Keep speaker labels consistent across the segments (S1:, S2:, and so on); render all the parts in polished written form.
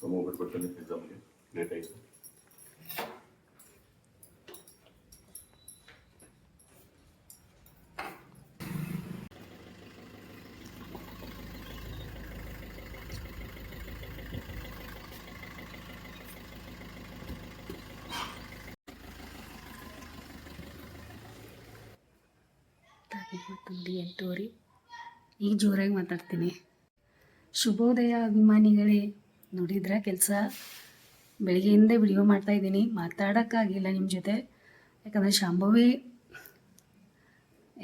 S1: Mobile ಬರ್ತಾನೆ ಎಕ್ಸಾಮ್ಗೆ late ಆಯಿತು.
S2: ಮತ್ತೊಂದು 8:30 ಈಗ ಜೋರಾಗಿ ಮಾತಾಡ್ತೀನಿ. ಶುಭೋದಯ ಅಭಿಮಾನಿಗಳೇ, ನೋಡಿದ್ರೆ ಕೆಲಸ ಬೆಳಗ್ಗೆಯಿಂದ ವಿಡಿಯೋ ಮಾಡ್ತಾಯಿದ್ದೀನಿ, ಮಾತಾಡೋಕ್ಕಾಗಿಲ್ಲ ನಿಮ್ಮ ಜೊತೆ. ಯಾಕಂದರೆ ಶಾಂಭವಿ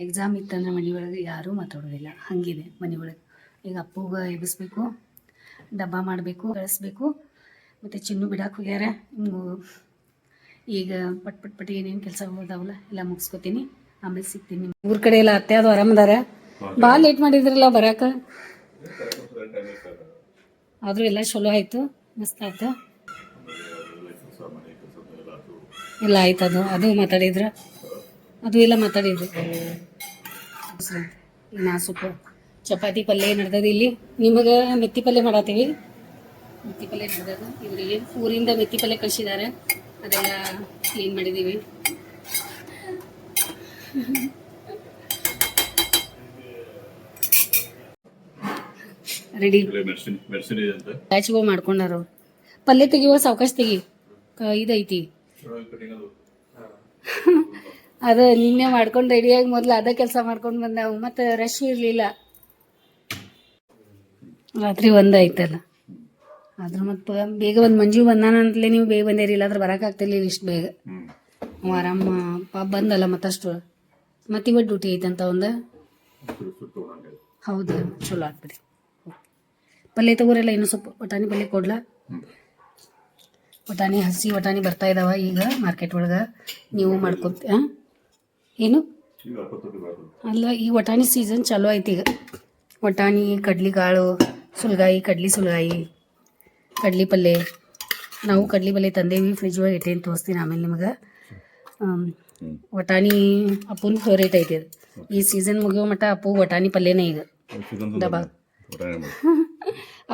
S2: ಎಕ್ಸಾಮ್ ಇತ್ತಂದ್ರೆ ಮನೆ ಒಳಗೆ ಯಾರೂ ಮಾತಾಡೋದಿಲ್ಲ, ಹಾಗಿದೆ ಮನೆ ಒಳಗೆ. ಈಗ ಅಪ್ಪುಗೆ ಎಬ್ಬಿಸ್ಬೇಕು, ಡಬ್ಬ ಮಾಡಬೇಕು, ಕಳಿಸ್ಬೇಕು, ಮತ್ತು ಚಿನ್ನು ಬಿಡಕ್ಕೆ ಹೋಗ್ಯಾರ. ಈಗ ಪಟ್ ಏನೇನು ಕೆಲಸ ಹೋದಾವಲ್ಲ ಎಲ್ಲ ಮುಗಿಸ್ಕೊತೀನಿ, ಆಮೇಲೆ ಸಿಗ್ತೀನಿ. ಊರ ಕಡೆ ಎಲ್ಲ ಅತ್ತೆ ಅದು ಆರಾಮದಾರ? ಭಾಳ ಲೇಟ್ ಮಾಡಿದ್ರಲ್ಲ ಬರೋಕೆ, ಆದರೂ ಎಲ್ಲ ಚಲೋ ಆಯಿತು, ಮಸ್ತ್ ಆಯ್ತು ಎಲ್ಲ ಆಯ್ತು. ಅದು ಮಾತಾಡಿದ್ರು, ಅದು ಎಲ್ಲ ಮಾತಾಡಿದ್ರು. ಈಗ ನಾ ಸ್ವಲ್ಪ ಚಪಾತಿ ಪಲ್ಯ ನಡೆದದ. ಇಲ್ಲಿ ನಿಮಗೆ ಮೆತ್ತಿ ಪಲ್ಯ ಮಾಡತ್ತೀವಿ. ಮೆತ್ತಿ ಪಲ್ಯ ನಡೆದದು, ಇವರಿಗೆ ಊರಿಂದ ಮೆತ್ತಿ ಪಲ್ಯ ಕಳಿಸಿದ್ದಾರೆ, ಅದೆಲ್ಲ ಕ್ಲೀನ್ ಮಾಡಿದ್ದೀವಿ. ರೆಡಿ ಬ್ಯಾಚ್ಗೋ ಮಾಡ್ಕೊಂಡಾರ. ಪಲ್ಯ ತೆಗಿಯುವ ಸಾವಕಾಶ ತೆಗಿ, ಇದೈತಿ ಅದು ನಿನ್ನೆ ಮಾಡ್ಕೊಂಡು ರೆಡಿಯಾಗಿ ಮೊದಲು ಅದ ಕೆಲಸ ಮಾಡ್ಕೊಂಡು ಬಂದಾವು, ಮತ್ತು ರಶ್ ಇರಲಿಲ್ಲ. ರಾತ್ರಿ 1 ಆಯ್ತಲ್ಲ, ಆದ್ರೆ ಮತ್ತು ಬೇಗ ಒಂದು ಮಂಜು ಬಂದಾನ ಅಂತಲೇ ನೀವು ಬೇಗ ಬಂದಿರಿಲ್ಲ, ಆದ್ರೆ ಬರೋಕ್ಕಾಗ್ತಿರ್ಲಿಲ್ಲ ಇಷ್ಟು ಬೇಗ. ಆರಾಮ ಪಾಪ ಬಂದಲ್ಲ ಮತ್ತಷ್ಟು, ಮತ್ತು ಇವತ್ತು ಡ್ಯೂಟಿ ಐತಂತ ಒಂದು. ಹೌದು, ಚಲೋ ಆಗ್ಬಿಡಿ. ಪಲ್ಯ ತಗೋರಲ್ಲ, ಇನ್ನೂ ಸ್ವಲ್ಪ ವಟಾಣಿ ಪಲ್ಯ ಕೊಡ್ಲಾ? ವಟಾಣಿ, ಹಸಿ ವಟಾಣಿ ಬರ್ತಾ ಇದಾವ ಈಗ ಮಾರ್ಕೆಟ್ ಒಳಗೆ, ನೀವು ಮಾಡ್ಕೊತ. ಏನು ಅಲ್ಲ, ಈ ವಟಾಣಿ ಸೀಸನ್ ಚಾಲೂ ಐತಿ ಈಗ. ವಟಾಣಿ, ಕಡ್ಲಿಕಾಳು, ಸುಲ್ಗಾಯಿ, ಕಡ್ಲಿ ಸುಲ್ಗಾಯಿ, ಕಡ್ಲಿ ಪಲ್ಯ. ನಾವು ಕಡ್ಲಿ ಪಲ್ಯ ತಂದೇವಿ, ಫ್ರಿಜ್ ಒಳಗೆ ಇಟ್ಟೇನು ತೋರಿಸ್ತೀನಿ ಆಮೇಲೆ ನಿಮಗೆ. ವಟಾಣಿ ಅಪ್ಪನ ಫೇವ್ರೇಟ್ ಐತಿ ಅದು. ಈ ಸೀಸನ್ ಮುಗಿಯೋ ಮಟ್ಟ ಅಪ್ಪು ವಟಾಣಿ ಪಲ್ಯನೇ ಈಗ ಡಬ್ಬ.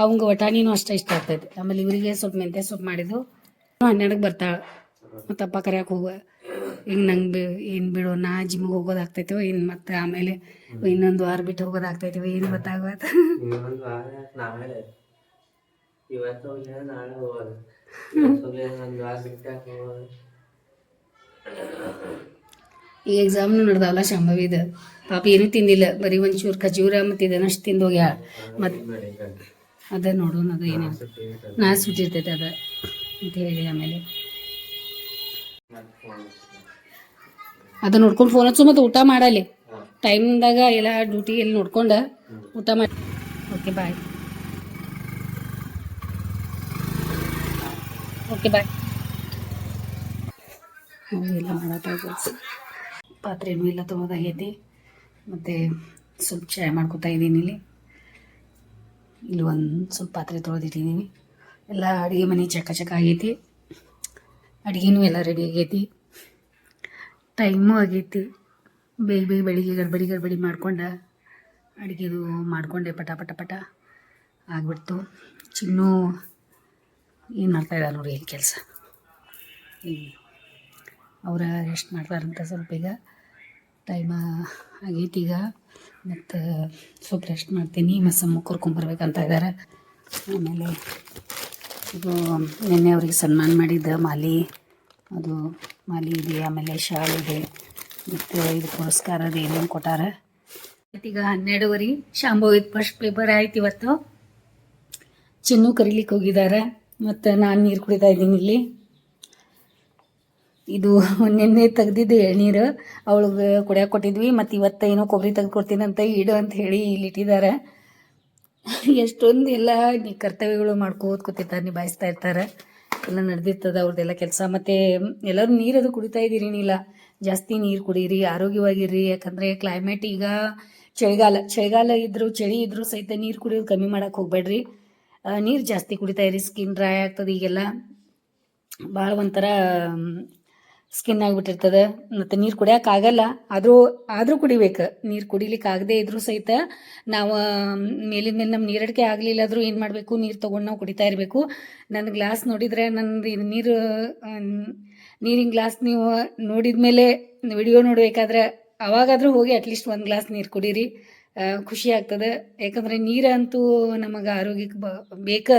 S2: ಅವಂಗೆ ವಟಾಣಿನೂ ಅಷ್ಟೇ ಇಷ್ಟ ಆಗ್ತೈತೆ. ಆಮೇಲೆ ಇವರಿಗೆ ಸ್ವಲ್ಪ ಮೆಂತ್ಯ ಸೊಪ್ಪು ಮಾಡಿದ್ದು. 12ಕ್ಕೆ ಬರ್ತಾಳೆ, ಮತ್ತು ಅಪ್ಪ ಕರೆಯಕ್ಕೆ ಹೋಗುವ. ಈಗ ನಂಗೆ ಏನು ಬಿಡು, ನಾ ಜಿಮ್ಗೆ ಹೋಗೋದಾಗ್ತೈತೋ ಏನು, ಮತ್ತು ಆಮೇಲೆ ಇನ್ನೊಂದು ವಾರ ಬಿಟ್ಟು ಹೋಗೋದಾಗ್ತೈತೋ ಏನು ಗೊತ್ತಾಗತ್ತ. ಈ ಎಕ್ಸಾಮ್ನು ನಡೆದಾವಲ್ಲ ಶಾಂಭವಿದ, ಪಾಪ ಏನೂ ತಿಂದಿಲ್ಲ, ಬರೀ ಒಂಚೂರು ಖಜೂರ ಮತ್ತು ಇದನ್ನಷ್ಟು ತಿಂದು ಹೋಗ್ಯಾಳ. ಮತ್ತು ಅದ ನೋಡೋಣ, ಅದು ಏನೇನು ನಾ ಸುಟ್ಟಿರ್ತೈತೆ ಅದ ಅಂತ ಹೇಳಿ. ಆಮೇಲೆ ಅದು ನೋಡ್ಕೊಂಡು ಫೋನ್ ಹಚ್ಚು, ಮತ್ತು ಊಟ ಮಾಡಲಿ ಟೈಮ್ದಾಗ ಎಲ್ಲ ಡ್ಯೂಟಿ ಎಲ್ಲಿ ನೋಡ್ಕೊಂಡು ಊಟ ಮಾಡಿ. Okay bye. Okay bye. ಎಲ್ಲ ಮಾಡತ್ತ ಕೆಲಸ, ಪಾತ್ರೆನೂ ಎಲ್ಲ ತೊಗೊಳೋದಾಗೈತಿ, ಮತ್ತು ಸ್ವಲ್ಪ ಚಾಯ್ ಮಾಡ್ಕೊತಾ ಇದ್ದೀನಿ. ಇಲ್ಲಿ ಒಂದು ಸ್ವಲ್ಪ ಪಾತ್ರೆ ತೊಳೆದಿಟ್ಟಿದ್ದೀನಿ. ಎಲ್ಲ ಅಡುಗೆ ಮನೆ ಚಕ ಆಗೈತಿ, ಅಡುಗೆನೂ ಎಲ್ಲ ರೆಡಿ ಆಗೈತಿ, ಟೈಮು ಆಗೈತಿ. ಬೇಗ ಬೆಳಿಗ್ಗೆ ಗಡ್ಬಡಿ ಮಾಡ್ಕೊಂಡು ಅಡುಗೆದು ಮಾಡ್ಕೊಂಡೆ, ಪಟ ಆಗಿಬಿಡ್ತು. ಚಿನ್ನು ಏನು ಮಾಡ್ತಾಯಿದ್ದಾರೆ ನೋಡಿ ಇಲ್ಲಿ ಕೆಲಸ. ಅವರ ರೆಸ್ಟ್ ಮಾಡ್ತಾರಂತ ಸ್ವಲ್ಪ. ಈಗ ಟೈಮ ಆಗೈತಿ ಈಗ, ಮತ್ತು ಸ್ವಲ್ಪ ರೆಸ್ಟ್ ಮಾಡ್ತೀನಿ. ಮಸ್ಸಮ್ಮ ಕರ್ಕೊಂಬರ್ಬೇಕಂತ ಇದ್ದಾರೆ. ಆಮೇಲೆ ಇದು ನಿನ್ನೆ ಅವ್ರಿಗೆ ಸನ್ಮಾನ ಮಾಡಿದ್ದ ಮಾಲಿ, ಅದು ಮಾಲಿ ಇದೆ, ಆಮೇಲೆ ಶಾಲ್ ಇದೆ, ಮತ್ತು ಇದು ಪುರಸ್ಕಾರದ ಏನೇನು ಕೊಟ್ಟಾರ. ಈಗ 12:30 ಶಾಂಭವಿದ ಫಸ್ಟ್ ಪೇಪರ್ ಆಯ್ತು ಇವತ್ತು. ಚಿನ್ನು ಕರೀಲಿಕ್ಕೆ ಹೋಗಿದ್ದಾರೆ, ಮತ್ತು ನಾನು ನೀರು ಕುಡಿತಾ ಇದ್ದೀನಿ ಇಲ್ಲಿ. ಇದು ನಿನ್ನೆ ತೆಗ್ದಿದ್ದು ಎಳ್ನೀರು ಅವಳಿಗೆ ಕುಡಿಯೋಕೆ ಕೊಟ್ಟಿದ್ವಿ, ಮತ್ತು ಇವತ್ತು ಏನೋ ಕೊಬ್ಬರಿ ತೆಗೆದು ಕೊಡ್ತೀನಂತ ಇಡು ಅಂತ ಹೇಳಿ ಇಲ್ಲಿ ಇಟ್ಟಿದ್ದಾರೆ. ಎಷ್ಟೊಂದು ಎಲ್ಲ ಕರ್ತವ್ಯಗಳು ಮಾಡ್ಕೋತ ಕೂತಿರ್ತಾರೆ, ನಿಭಾಯಿಸ್ತಾ ಇರ್ತಾರೆ, ಎಲ್ಲ ನಡೆದಿರ್ತದೆ ಅವ್ರದ್ದೆಲ್ಲ ಕೆಲಸ. ಮತ್ತು ಎಲ್ಲರೂ ನೀರದು ಕುಡಿತಾ ಇದ್ದೀರಿ, ಇಲ್ಲ ಜಾಸ್ತಿ ನೀರು ಕುಡೀರಿ, ಆರೋಗ್ಯವಾಗಿರ್ರಿ. ಯಾಕಂದರೆ ಕ್ಲೈಮೇಟ್ ಈಗ ಚಳಿಗಾಲ ಇದ್ದರೂ ಚಳಿ ಇದ್ದರೂ ಸಹಿತ ನೀರು ಕುಡಿಯೋದು ಕಮ್ಮಿ ಮಾಡೋಕೆ ಹೋಗ್ಬೇಡ್ರಿ. ನೀರು ಜಾಸ್ತಿ ಕುಡಿತಾ ಇರಿ, ಸ್ಕಿನ್ ಡ್ರೈ ಆಗ್ತದೆ. ಈಗೆಲ್ಲ ಭಾಳ ಒಂಥರ ಸ್ಕಿನ್ ಆಗಿಬಿಟ್ಟಿರ್ತದೆ ಮತ್ತು ನೀರು ಕುಡಿಯೋಕ್ಕಾಗಲ್ಲ. ಆದರೂ ಕುಡಿಬೇಕು. ನೀರು ಕುಡಿಲಿಕ್ಕೆ ಆಗದೆ ಇದ್ರೂ ಸಹಿತ ನಾವು ಮೇಲಿಂದ ಮೇಲೆ ನಮ್ಮ ನೀರಡಿಕೆ ಆಗಲಿಲ್ಲ ಆದರೂ ಏನು ಮಾಡಬೇಕು, ನೀರು ತೊಗೊಂಡು ನಾವು ಕುಡಿತಾ ಇರಬೇಕು. ನನ್ನ ಗ್ಲಾಸ್ ನೋಡಿದರೆ ನಂದು ನೀರಿನ ಗ್ಲಾಸ್ ನೀವು ನೋಡಿದ ಮೇಲೆ ವಿಡಿಯೋ ನೋಡಬೇಕಾದ್ರೆ ಅವಾಗಾದರೂ ಹೋಗಿ ಅಟ್ಲೀಸ್ಟ್ ಒಂದು ಗ್ಲಾಸ್ ನೀರು ಕುಡೀರಿ. ಖುಷಿ ಆಗ್ತದೆ. ಯಾಕಂದರೆ ನೀರಂತೂ ನಮಗೆ ಆರೋಗ್ಯಕ್ಕೆ ಬೇಕು.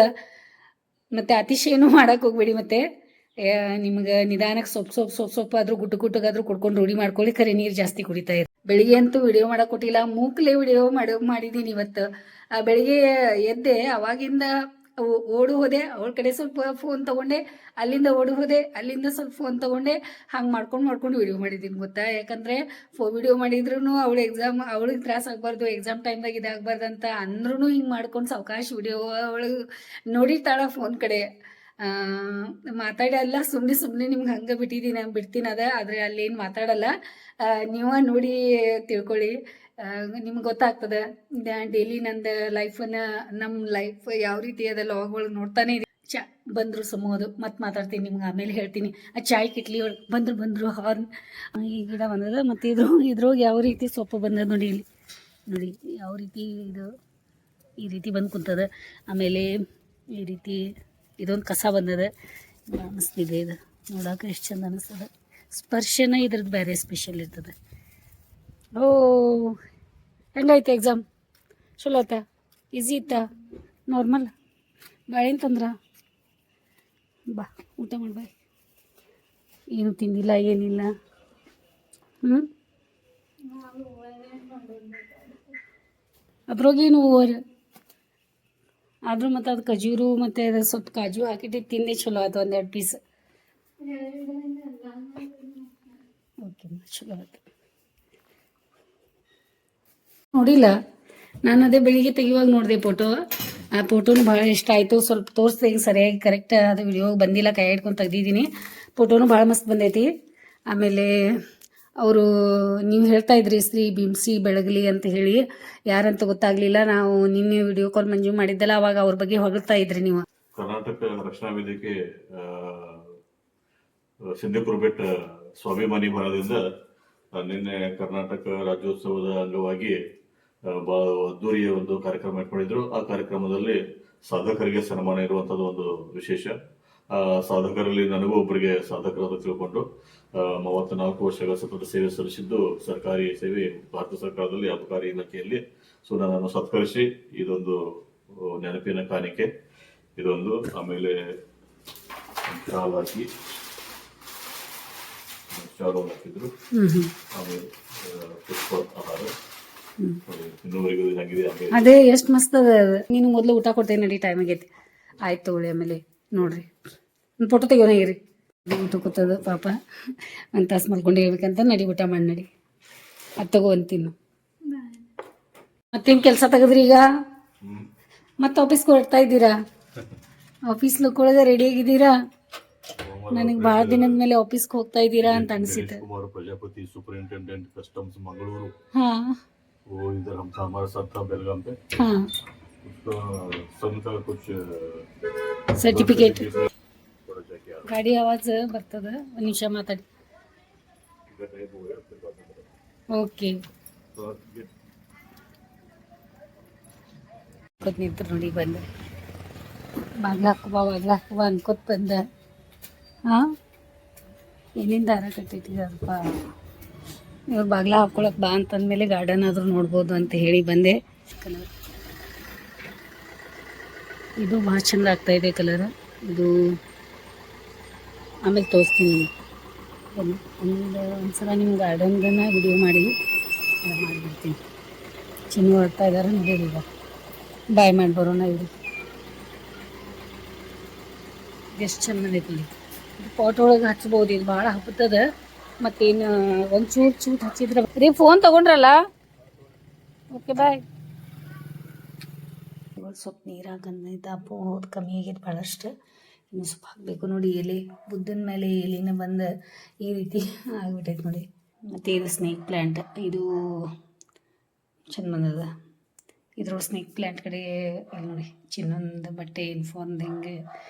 S2: ಮತ್ತು ಅತಿಶಯನೂ ಮಾಡೋಕೆ ಹೋಗ್ಬೇಡಿ. ಮತ್ತು ನಿಮ್ಗೆ ನಿಧಾನಕ್ಕೆ ಸೊಪ್ಪು ಆದರೂ ಗುಟ್ಟಗಾದರೂ ಕುಡ್ಕೊಂಡು ರೂಢಿ ಮಾಡ್ಕೊಳ್ಳಿ. ಖರೆ ನೀರು ಜಾಸ್ತಿ ಕುಡಿತಾ ಇರಿ. ಬೆಳಿಗ್ಗೆ ಅಂತೂ ವಿಡಿಯೋ ಮಾಡೋಕೆ ಕೊಟ್ಟಿಲ್ಲ, ಮೂಕಲೆ ವಿಡಿಯೋ ಮಾಡಿದ್ದೀನಿ ಇವತ್ತು. ಬೆಳಿಗ್ಗೆ ಎದ್ದೆ, ಅವಾಗಿಂದ ಓಡು ಹೋದೆ, ಅವಳ ಕಡೆ ಸ್ವಲ್ಪ ಫೋನ್ ತೊಗೊಂಡೆ, ಅಲ್ಲಿಂದ ಓಡು ಹೋದೆ, ಅಲ್ಲಿಂದ ಸ್ವಲ್ಪ ಫೋನ್ ತೊಗೊಂಡೆ, ಹಂಗೆ ಮಾಡ್ಕೊಂಡು ವಿಡಿಯೋ ಮಾಡಿದ್ದೀನಿ ಗೊತ್ತಾ. ಯಾಕಂದರೆ ವಿಡಿಯೋ ಮಾಡಿದ್ರೂ ಅವಳಿಗೆ ತ್ರಾಸ ಆಗಬಾರ್ದು, ಎಕ್ಸಾಮ್ ಟೈಮ್ದಾಗ ಇದಾಗಬಾರ್ದು ಅಂತ ಅಂದ್ರೂ ಹಿಂಗೆ ಮಾಡ್ಕೊಂಡು ಸಾವಕಾಶ ವಿಡಿಯೋ ಅವಳಿಗೆ ನೋಡಿರ್ತಾಳ ಫೋನ್ ಕಡೆ. ಮಾತಾಡಲ್ಲ, ಸುಮ್ಮನೆ ನಿಮ್ಗೆ ಹಂಗೆ ಬಿಡ್ತೀನಿ ಆದರೆ ಅಲ್ಲೇನು ಮಾತಾಡಲ್ಲ. ನೀವು ನೋಡಿ ತಿಳ್ಕೊಳ್ಳಿ, ನಿಮ್ಗೆ ಗೊತ್ತಾಗ್ತದೆ. ಡೈಲಿ ನಂದು ನಮ್ಮ ಲೈಫ್ ಯಾವ ರೀತಿ ಅದ ಲಾಗ್ಗಳು ನೋಡ್ತಾನೆ ಇದೆ. ಬಂದರು ಸಮೋದು ಮತ್ತೆ ಮಾತಾಡ್ತೀನಿ, ನಿಮ್ಗೆ ಆಮೇಲೆ ಹೇಳ್ತೀನಿ. ಆ ಚಾಯ್ ಕಿಟ್ಲಿ ಒಳಗೆ ಬಂದರು ಹಾರ್ನ್. ಈ ಗಿಡ ಬಂದದ, ಮತ್ತು ಇದ್ರೊಳಗೆ ಯಾವ ರೀತಿ ಸೊಪ್ಪು ಬಂದದ ನೋಡಿ. ಇಲ್ಲಿ ನೋಡಿ ಯಾವ ರೀತಿ ಈ ರೀತಿ ಬಂದು ಕುಂತದ. ಆಮೇಲೆ ಈ ರೀತಿ ಇದೊಂದು ಕಸ ಬಂದದ. ಮಸ್ತಿದೆ ಇದು ನೋಡೋಕೆ, ಎಷ್ಟು ಚಂದ ಅನಿಸ್ತದೆ. ಸ್ಪರ್ಶನ ಇದ್ರದ್ದು ಬೇರೆ ಸ್ಪೆಷಲ್ ಇರ್ತದೆ. ಓ, ಹೆಂಗಾಯ್ತು ಎಕ್ಸಾಮ್? ಚಲೋ ಆಯ್ತಾ? ಈಸಿ ಇತ್ತಾ? ನಾರ್ಮಲ್? ಬಾಳೇನು ತಂದ್ರ? ಬಾ ಊಟ ಮಾಡ್ಬಾ. ಏನು ತಿಂದಿಲ್ಲ, ಏನಿಲ್ಲ. ಅದ್ರಾಗೇನು ಓವರ್ ಆದರೂ ಮತ್ತು ಅದು ಖಜೂರು ಮತ್ತು ಅದು ಸ್ವಲ್ಪ ಕಾಜು ಹಾಕಿಟ್ಟು ತಿಂದೆ, ಚಲೋ ಆಯ್ತು. 1-2 ಪೀಸ್. ಓಕೆ, ಚಲೋ ಆಯ್ತು. ನೋಡಿಲ್ಲ ನಾನು, ಅದೇ ಬೆಳಿಗ್ಗೆ ತೆಗಿಯುವಾಗ ನೋಡಿದೆ ಫೋಟೋ. ಆ ಫೋಟೋನು ಭಾಳ ಇಷ್ಟ ಆಯಿತು. ಸ್ವಲ್ಪ ತೋರಿಸ್ದೆ ಹಿಂಗೆ ಸರಿಯಾಗಿ ಕರೆಕ್ಟ್ ಅದು ವಿಡಿಯೋ ಬಂದಿಲ್ಲ, ಕೈ ಹಿಡ್ಕೊಂಡು ತೆಗ್ದಿದ್ದೀನಿ. ಫೋಟೋನು ಭಾಳ ಮಸ್ತ್ ಬಂದೈತಿ. ಆಮೇಲೆ ಅವರು ನೀವು ಹೇಳ್ತಾ ಇದ್ರಿ ಶ್ರೀ ಬಿಂಸಿ ಬೆಳಗಲಿ ಅಂತ ಹೇಳಿ, ಯಾರಂತ ಗೊತ್ತಾಗಲಿಲ್ಲ. ನಾವು ನಿನ್ನೆ ವಿಡಿಯೋ ಕಾಲ್ ಮಂಜು ಮಾಡಿದ್ದಲ್ಲ, ಅವಾಗ ಅವ್ರ ಬಗ್ಗೆ ಹೊಗಳ್ತಾ ಇದ್ರಿ ನೀವು.
S1: ಕರ್ನಾಟಕ ರಕ್ಷಣಾ ವೇದಿಕೆ ಸಿಂಧಪುರ ಬೆಟ್ಟ ಸ್ವಾಭಿಮಾನಿ ಭವನದಿಂದ ನಿನ್ನೆ ಕರ್ನಾಟಕ ರಾಜ್ಯೋತ್ಸವದ ಅಂಗವಾಗಿ ಬಹಳ ಅದ್ದೂರಿಯ ಒಂದು ಕಾರ್ಯಕ್ರಮ ಇಟ್ಕೊಂಡಿದ್ರು. ಆ ಕಾರ್ಯಕ್ರಮದಲ್ಲಿ ಸಾಧಕರಿಗೆ ಸನ್ಮಾನ ಇರುವಂತದ್ದು ಒಂದು ವಿಶೇಷ. ಸಾಧಕರಲ್ಲಿ ನನಗೂ ಒಬ್ಬರಿಗೆ ಸಾಧಕರಾದ ತಿಳ್ಕೊಂಡು 34 ವರ್ಷಗಳ ಸತತ ಸೇವೆ ಸಲ್ಲಿಸಿದ್ದು ಸರ್ಕಾರಿ ಸೇವೆ ಭಾರತ ಸರ್ಕಾರದಲ್ಲಿ ಅಬಕಾರಿ ಇಲಾಖೆಯಲ್ಲಿ. ಸೊ ನನ್ನನ್ನು ಸತ್ಕರಿಸಿ ಇದೊಂದು ನೆನಪಿನ ಕಾಣಿಕೆ ಇದೊಂದು. ಆಮೇಲೆ ಶಾಲು ಹಾಕಿದ್ರು. ಆಮೇಲೆ ಪುಷ್ಪ ಆಹಾರ ಇನ್ನೂವರೆಗೂ ಹಂಗಿದೆ.
S2: ಅದೇ ಎಷ್ಟು ಮಸ್ತ್ ಅದ. ನೀನು ಮೊದಲು ಊಟ ಕೊಡ್ತೇನೆ ನಡಿ, ಟೈಮ್ ಆಗೈತಿ. ಆಯ್ತು ತಗೊಳ್ಳಿ. ಆಮೇಲೆ ನೋಡ್ರಿ ಒಂದು ಫೋಟೋ ತೆಗಿಯೋಣ ಇರಿ. ಊಟ ಕೂತದ ಪಾಪ, ಒಂದು ತಾಸು ಮಲ್ಕೊಂಡು ಹೇಳ್ಬೇಕಂತ. ನಡಿ ಊಟ ಮಾಡಿ ನಡಿ. ಅದು ತಗೋ ಅಂತೀನಿ. ಮತ್ತೇನು ಕೆಲಸ ತೆಗೆದ್ರಿ ಈಗ? ಮತ್ತೆ ಆಫೀಸ್ಗೆ ಹೊರಡ್ತಾ ಇದ್ದೀರಾ? ಆಫೀಸ್ ಲುಕ್ಕೊಳಗೆ ರೆಡಿ ಆಗಿದ್ದೀರಾ? ನನಗೆ ಭಾಳ ದಿನದ ಮೇಲೆ ಆಫೀಸ್ಗೆ ಹೋಗ್ತಾ ಇದ್ದೀರಾ ಅಂತ ಅನಿಸಿತ್ತು.
S1: कुमार प्रजापति सुपरिंटेंडेंट कस्टम्स मंगलुरु,
S2: हाँ
S1: वो इधर हम हमारे साथ था बेलगाम पे.
S2: हाँ,
S1: उसका सन का कुछ
S2: ಸರ್ಟಿಫಿಕೇಟ್.
S1: थोड़ा चेक किया.
S2: ಗಾಡಿ ಆವಾಜ್ ಬರ್ತದ, ಒಂದು ನಿಮಿಷ ಮಾತಾಡಿ.
S1: इधर टाइप हो गया फिर बात करें.
S2: ಓಕೆ.
S1: तो ये
S2: ಅನ್ಕೋತ ನಿಂತ್ರು ನೋಡಿ. ಬಂದೆ ಬಾಗ್ಲ ಹಾಕುವ ಅನ್ಕೋತ ಬಂದ. ಹಾಂ, ಏನಿಂದ ದಾರ ಕಟ್ಟೈತಿ ಸ್ವಲ್ಪ. ಇವ್ರು ಬಾಗ್ಲ ಹಾಕ್ಕೊಳಕ್ಕೆ ಬಾ ಅಂತಂದಮೇಲೆ ಗಾರ್ಡನ್ ಆದರೂ ನೋಡ್ಬೋದು ಅಂತ ಹೇಳಿ ಬಂದೆ. ಕಲರ್ ಇದು ಭಾಳ ಚಂದ ಆಗ್ತಾಯಿದೆ ಕಲರ್ ಇದು. ಆಮೇಲೆ ತೋರಿಸ್ತೀನಿ ಒಂದ್ಸಲ ನಿಮ್ಮ ಗಾರ್ಡನ್ದನ್ನ ವಿಡಿಯೋ ಮಾಡಿಬಿಡ್ತೀನಿ. ಚಿನ್ನು ಹೊಡ್ತಾ ಇದ್ದಾರೆ ನೋಡಿ. ಈಗ ಬಾಯ್ ಮಾಡಿ ಬರೋಣ. ಇವರು ಎಷ್ಟು ಚಂದ ಐತಿ. ಪಾಟ್ ಒಳಗೆ ಹಚ್ಬೋದು. ಇದು ಭಾಳ ಹಬ್ಬತ್ತದ. ಮತ್ತೇನು ಒಂದು ಚೂಟ್ ಹಚ್ಚಿದ್ರೆ ರೀ. ಫೋನ್ ತೊಗೊಂಡ್ರಲ್ಲ. Okay bye. ಇವಾಗ ಸ್ವಲ್ಪ ನೀರಾಗ ಗಂಧಪ್ಪ ಹೋದ್ ಕಮ್ಮಿ ಆಗೈತೆ ಭಾಳಷ್ಟು. ಇನ್ನು ಸ್ವಲ್ಪ ಹಾಕಬೇಕು ನೋಡಿ. ಎಲೆ ಬುದ್ಧನ ಮೇಲೆ ಎಲೆನ ಬಂದು ಈ ರೀತಿ ಆಗಿಬಿಟ್ಟೈತೆ ನೋಡಿ. ಮತ್ತು ಇದು ಸ್ನೇಕ್ ಪ್ಲ್ಯಾಂಟ್. ಇದು ಚಂದ ಬಂದದ. ಇದ್ರೊಳಗೆ ಸ್ನೇಕ್ ಪ್ಲ್ಯಾಂಟ್ ಕಡೆ ಇಲ್ಲಿ ನೋಡಿ, ಚಿನ್ನೊಂದು ಬಟ್ಟೆ ಯೂನಿಫಾರ್ಮ್ದು ಹಿಂಗೆ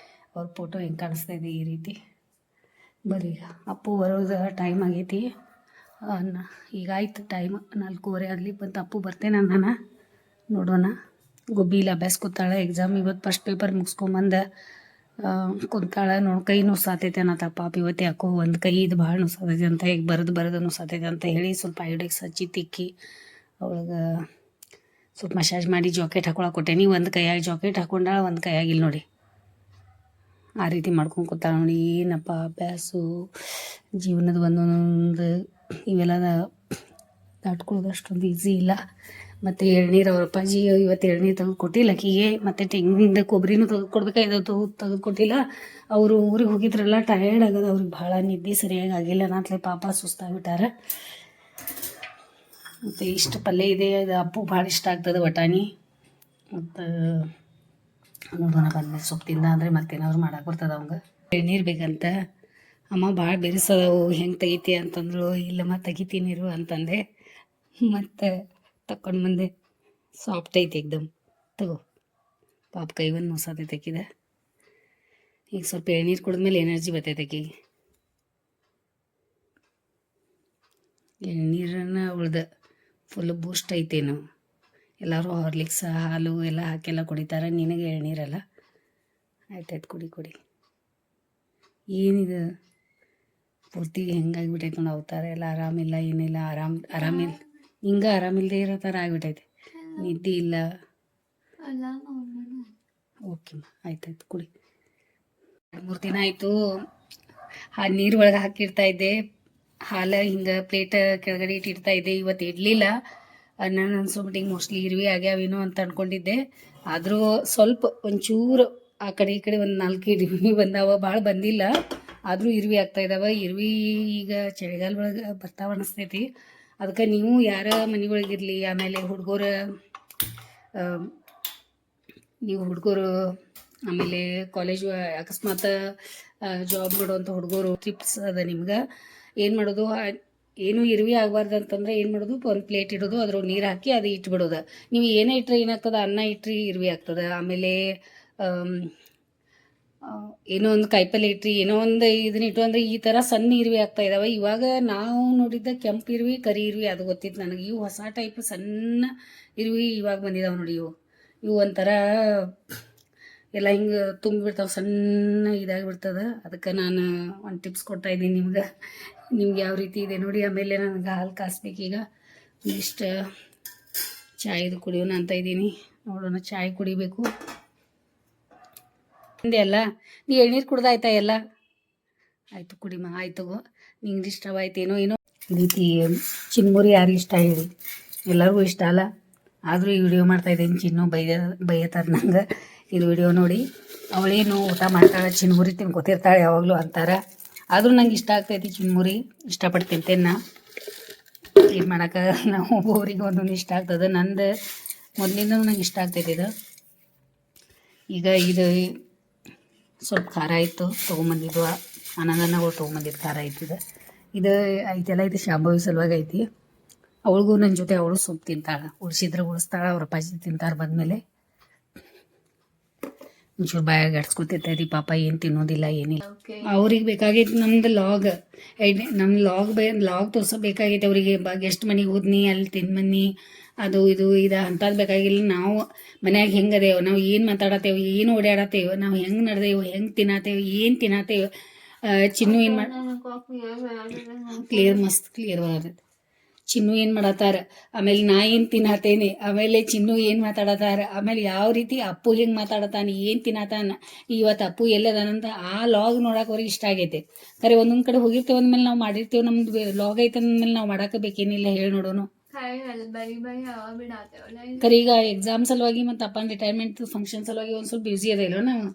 S2: ಅವ್ರ ಫೋಟೋ ಹೆಂಗೆ ಕಾಣಿಸ್ತಾ ಇದೆ ಈ ರೀತಿ. ಬರ್ರಿ ಅಪ್ಪು ಬರೋದು ಟೈಮ್ ಆಗೈತಿ. ಈಗ ಆಯ್ತು ಟೈಮ್ 4:15 ಆಗಲಿ ಬಂತು. ಅಪ್ಪು ಬರ್ತೇನೆ ನಾನು ನೋಡೋಣ. ಗುಬ್ಬಿ ಇಲ್ಲಿ ಅಭ್ಯಾಸ ಕೂತಾಳೆ. ಎಕ್ಸಾಮ್ ಇವತ್ತು ಫಸ್ಟ್ ಪೇಪರ್ ಮುಗಿಸ್ಕೊಂಬಂದು ಕುಂತಾಳ. ನೋಡಿ ಕೈ ನುಸಾತೈತೆ ಅನ್ನತ್ತ ಪಾಪ ಇವತ್ತು ಯಾಕೋ ಒಂದು ಕೈ ಇದು ಭಾಳ ನುಸಾತೈತೆ ಅಂತ, ಈಗ ಬರೆದು ನುಸಾತೈತೆ ಅಂತ ಹೇಳಿ ಸ್ವಲ್ಪ ಐಡೆಕ್ಸ್ ಹಚ್ಚಿ ತಿಕ್ಕಿ ಅವಳಿಗೆ ಸ್ವಲ್ಪ ಮಸಾಜ್ ಮಾಡಿ ಜಾಕೆಟ್ ಹಾಕೊಳಕ್ಕೆ ಕೊಟ್ಟೇನಿ. ಒಂದು ಕೈಯಾಗಿ ಜಾಕೆಟ್ ಹಾಕೊಂಡಾಳ, ಒಂದು ಕೈಯಾಗಿಲ್ಲ ನೋಡಿ. ಆ ರೀತಿ ಮಾಡ್ಕೊಂಡು ಕೂತಾಳ ನೋಡಿ. ಏನಪ್ಪ ಅಭ್ಯಾಸು ಜೀವನದ ಒಂದೊಂದು ಇವೆಲ್ಲ ದಾಟ್ಕೊಳ್ಳೋದು ಅಷ್ಟೊಂದು ಈಸಿ ಇಲ್ಲ. ಮತ್ತು ಎಳ್ನೀರು ಅವ್ರ ಅಪ್ಪಾಜಿ ಇವತ್ತು ಎಳ್ನೀರು ತೆಗೆದು ಕೊಟ್ಟಿಲ್ಲ ಆಕಿಗೆ. ಮತ್ತು ತೆಂಗಿನಿಂದ ಕೊಬ್ಬರಿನೂ ತೆಗೆದು ಕೊಡ್ಬೇಕಾಯ್ತು, ತೆಗೆದು ಕೊಟ್ಟಿಲ್ಲ. ಅವರು ಊರಿಗೆ ಹೋಗಿದ್ರಲ್ಲ, ಟಯರ್ಡ್ ಆಗದ ಅವ್ರಿಗೆ ಭಾಳ, ನಿದ್ದೆ ಸರಿಯಾಗಿ ಆಗಿಲ್ಲ ಅನ್ನತ್ಲೆ ಪಾಪ ಸುಸ್ತಾಗ್ಬಿಟ್ಟಾರ. ಮತ್ತು ಇಷ್ಟು ಪಲ್ಯ ಇದೆ. ಇದು ಅಪ್ಪು ಭಾಳ ಇಷ್ಟ ಆಗ್ತದೆ ಬಟಾಣಿ. ಮತ್ತು ನೋಡೋಣ ಬಂದ್ಮೇಲೆ ಸೊಪ್ಪು ತಿಂದ ಅಂದರೆ ಮತ್ತೇನಾದ್ರು ಮಾಡಕ್ಕೆ ಬರ್ತದೆ ಅವಂಗೆ. ಎಳ್ನೀರು ಬೇಕಂತ ಅಮ್ಮ ಭಾಳ ಬೆರೆಸೋದವು ಹೆಂಗೆ ತೆಗಿತೀಯ ಅಂತಂದ್ರು. ಇಲ್ಲಮ್ಮ ತೆಗಿತೀನಿರು ಅಂತಂದೆ. ಮತ್ತು ತಕ್ಕೊಂಡು ಬಂದೆ. ಸಾಫ್ಟ್ ಐತಿ ಎಕ್ದಮ್. ತಗೋ ಪಾಪ ಕೈ ಒಂದು ನುಸಾತೈತೆ ಆಕಿದ. ಈಗ ಸ್ವಲ್ಪ ಎಳ್ನೀರು ಕುಡಿದ್ಮೇಲೆ ಎನರ್ಜಿ ಬರ್ತೈತೆ ಆಕಿಗೆ. ಎಳ್ನೀರನ್ನು ಉಳ್ದ ಫುಲ್ ಬೂಸ್ಟ್ ಐತೇನು. ಎಲ್ಲರೂ ಹಾರ್ಲಿಕ್ಸ್ ಹಾಲು ಎಲ್ಲ ಹಾಕೆಲ್ಲ ಕುಡಿತಾರೆ, ನಿನಗೆ ಎಳ್ನೀರಲ್ಲ. ಆಯ್ತಾಯ್ತು ಕುಡಿ. ಏನಿದು ಪೂರ್ತಿ ಹೆಂಗಾಗಿಬಿಟ್ಟೈತೆ ನೋಡಿ ಅವತಾರ. ಎಲ್ಲ ಆರಾಮಿಲ್ಲ, ಏನಿಲ್ಲ, ಆರಾಮಿಲ್ಲ. ಹಿಂಗೆ ಆರಾಮಿಲ್ಲದೆ ಇರೋ ಥರ ಆಗಿಬಿಟ್ಟೈತೆ. ನಿದ್ದೆ ಇಲ್ಲ. ಓಕೆ ಆಯ್ತಾಯ್ತು ಕುಡಿ. 2-3 ದಿನ ಆಯಿತು ನೀರು ಒಳಗೆ ಹಾಕಿಡ್ತಾ ಇದ್ದೆ. ಹಾಲು ಹಿಂಗೆ ಪ್ಲೇಟ್ ಕೆಳಗಡೆ ಇಟ್ಟಿಡ್ತಾ ಇದ್ದೆ. ಇವತ್ತು ಇಡಲಿಲ್ಲ. ನಾನು ಅನ್ಸೋಬಿಟ್ಟಿಗೆ ಮೋಸ್ಟ್ಲಿ ಇರುವೆ ಆಗ್ಯಾವೇನೋ ಅಂತ ಅಂದ್ಕೊಂಡಿದ್ದೆ. ಆದರೂ ಸ್ವಲ್ಪ ಒಂಚೂರು ಆ ಕಡೆ ಈ ಕಡೆ ಒಂದು 4 ಇರುವೆ ಬಂದಾವ, ಭಾಳ ಬಂದಿಲ್ಲ. ಆದರೂ ಇರುವೆ ಆಗ್ತಾಯಿದ್ದಾವೆ. ಇರುವೆ ಈಗ ಚಳಿಗಾಲ ಒಳಗೆ ಬರ್ತಾವ ಅನಿಸ್ತೈತಿ. ಅದಕ್ಕೆ ನೀವು ಯಾರ ಮನೆ ಒಳಗಿರಲಿ, ಆಮೇಲೆ ಹುಡುಗರು ಆಮೇಲೆ ಕಾಲೇಜು ಅಕಸ್ಮಾತ್ ಜಾಬ್ ಮಾಡೋವಂಥ ಹುಡುಗರು ಟಿಪ್ಸ್ ಅದ ನಿಮ್ಗೆ. ಏನು ಮಾಡೋದು, ಏನೂ ಇರುವೆ ಆಗಬಾರ್ದು ಅಂತಂದ್ರೆ ಏನು ಮಾಡೋದು, ಒಂದು ಪ್ಲೇಟ್ ಇಡೋದು, ಅದ್ರೊಳಗೆ ನೀರು ಹಾಕಿ ಅದು ಇಟ್ಬಿಡೋದು. ನೀವು ಏನೇ ಇಟ್ಟರೆ ಏನಾಗ್ತದೆ, ಅನ್ನ ಇಟ್ಟರೆ ಇರುವೆ ಆಗ್ತದೆ. ಆಮೇಲೆ ಏನೋ ಒಂದು ಕಾಯಿಪಲ್ಲೆ ಇಟ್ರಿ, ಏನೋ ಒಂದು ಇದನ್ನ ಇಟ್ಟು ಅಂದರೆ ಈ ಥರ ಸಣ್ಣ ಇರುವೆ ಆಗ್ತಾ ಇದ್ದಾವೆ. ಇವಾಗ ನಾವು ನೋಡಿದ್ದ ಕೆಂಪು ಇರುವೆ, ಕರಿ ಇರುವೆ ಅದು ಗೊತ್ತಿತ್ತು ನನಗೆ. ಇವು ಹೊಸ ಟೈಪ್ ಸಣ್ಣ ಇರುವೆ ಇವಾಗ ಬಂದಿದ್ದಾವೆ ನೋಡಿ. ಇವು ಒಂಥರ ಎಲ್ಲ ಹಿಂಗೆ ತುಂಬಿಬಿಡ್ತಾವೆ, ಸಣ್ಣ ಇದಾಗಿಬಿಡ್ತದೆ. ಅದಕ್ಕೆ ನಾನು ಒಂದು ಟಿಪ್ಸ್ ಕೊಡ್ತಾಯಿದ್ದೀನಿ ನಿಮ್ಗೆ ಯಾವ ರೀತಿ ಇದೆ ನೋಡಿ. ಆಮೇಲೆ ನನಗೆ ಹಾಲು ಕಾಸ್ಬೇಕೀಗ. ಇಷ್ಟು ಚಾಯ್ದು ಕುಡಿಯೋಣ ಅಂತ ಇದ್ದೀನಿ. ನೋಡೋಣ, ಚಾಯ್ ಕುಡಿಬೇಕು ಅಂದೆ ಅಲ್ಲ. ನೀ ಎಳ್ನೀರು ಕುಡ್ದಾಯ್ತಾ ಎಲ್ಲ? ಆಯಿತು ಕುಡಿಮ. ಆಯ್ತು ನಿಂಗೆ ಇಷ್ಟವಾಯ್ತೇನೋ ಏನೋ. ಈ ರೀತಿ ಚಿನ್ಮುರಿ ಯಾರಿಗೆ ಇಷ್ಟ ಹೇಳಿ, ಎಲ್ಲರಿಗೂ ಇಷ್ಟ ಅಲ್ಲ. ಆದರೂ ಈ ವಿಡಿಯೋ ಮಾಡ್ತಾಯಿದ್ದೀನಿ. ಚಿನ್ನು ಬೈಯತ್ತಾರೆ ನಂಗೆ ಇದು ವಿಡಿಯೋ ನೋಡಿ. ಅವಳೇನು ಊಟ ಮಾಡ್ತಾಳೆ, ಚಿನ್ಮುರಿ ತಿನ್ಕೋತಿರ್ತಾಳೆ ಯಾವಾಗಲೂ ಅಂತಾರೆ. ಆದರೂ ನಂಗೆ ಇಷ್ಟ ಆಗ್ತೈತಿ ಚಿನ್ಮುರಿ, ಇಷ್ಟಪಟ್ಟು ತಿಂತೇನೆ ನಾ. ಏನು ಮಾಡೋಕೆ, ನಾವು ಒಬ್ಬೊಬ್ರಿಗೆ ಒಂದೊಂದು ಇಷ್ಟ ಆಗ್ತದೆ. ನಂದು ಮೊದಲಿಂದ ನಂಗೆ ಇಷ್ಟ ಆಗ್ತೈತಿ ಇದು. ಈಗ ಇದು ಸ್ವಲ್ಪ ಖಾರ ಇತ್ತು, ತೊಗೊಂಬಂದಿದ್ದು ಆನಂದನಗಳು ತೊಗೊಂಬಂದಿದ್ದು ಖಾರ ಐತಿದೆ. ಇದು ಐತೆಲ್ಲ ಇದು ಶಾಂಭವಿ ಸಲುವಾಗಿ ಐತಿ. ಅವಳಿಗೂ ನನ್ನ ಜೊತೆ ಅವಳು ಸೊಪ್ಪು ತಿಂತಾಳೆ, ಉಳಿಸಿದ್ರೆ ಉಳಿಸ್ತಾಳೆ. ಅವ್ರ ಅಪ್ಪಾಜಿ ತಿಂತಾರೆ ಬಂದಮೇಲೆ. ಒಂಚೂರು ಬಾಯಾಗ ಅಡ್ಸ್ಕೊತಿರ್ತೈತಿ ಪಾಪ, ಏನು ತಿನ್ನೋದಿಲ್ಲ ಏನಿಲ್ಲ. ಅವ್ರಿಗೆ ಬೇಕಾಗೈತಿ ನಮ್ದು ನಮ್ಮ ಲಾಗ್ ತೋರ್ಸೋಬೇಕಾಗೈತೆ ಅವರಿಗೆ. ಗೆಸ್ಟ್ ಮನೆಗೆ ಹೋದ್ನಿ, ಅಲ್ಲಿ ತಿಂದ್ಬನ್ನಿ, ಅದು ಇದು ಅಂಥದ್ದು ಬೇಕಾಗಿಲ್ಲ. ನಾವು ಮನ್ಯಾಗ ಹೆಂಗೆ ಅದೇವು, ನಾವು ಏನು ಮಾತಾಡತ್ತೇವೆ, ಏನು ಓಡಾಡತ್ತೇವೆ, ನಾವು ಹೆಂಗೆ ನಡೆದೇವು, ಹೆಂಗೆ ತಿನ್ನತ್ತೇವೆ, ಏನು ತಿನ್ನತ್ತೇವೆ. ಚಿನ್ನು ಏನು ಮಸ್ತ್ ಕ್ಲಿಯರ್ ಬರ್ತೈತೆ. ಚಿನ್ನು ಏನು ಮಾಡತ್ತಾರ, ಆಮೇಲೆ ನಾ ಏನು ತಿನ್ನತ್ತೇನೆ, ಆಮೇಲೆ ಚಿನ್ನು ಏನು ಮಾತಾಡತ್ತಾರ, ಆಮೇಲೆ ಯಾವ ರೀತಿ ಅಪ್ಪು ಹೆಂಗೆ ಮಾತಾಡತಾನೆ, ಏನು ತಿನ್ನತಾನ, ಇವತ್ತು ಅಪ್ಪು ಎಲ್ಲದಾನಂತ ಆ ಲಾಗ್ ನೋಡಕ್ಕೆ ಅವ್ರಿಗೆ ಇಷ್ಟ ಆಗೈತೆ. ಖರೆ ಒಂದೊಂದು ಕಡೆ ಹೋಗಿರ್ತೇವೆ ಅಂದಮೇಲೆ ನಾವು ಮಾಡಿರ್ತೇವೆ, ನಮ್ದು ಲಾಗ್ ಐತೆ ಅಂದಮೇಲೆ ನಾವು ಮಾಡಕ್ಕೆ ಬೇಕೇನಿಲ್ಲ, ಹೇಳಿ ನೋಡೋನು. ಖರೆ ಈಗ ಎಕ್ಸಾಮ್ ಸಲುವಾಗಿ ಮತ್ತು ಅಪ್ಪನ ರಿಟೈರ್ಮೆಂಟ್ ಫಂಕ್ಷನ್ ಸಲುವಾಗಿ ಒಂದು ಸ್ವಲ್ಪ ಬ್ಯುಸಿ ಅದ ಇಲ್ಲ ನಾವು.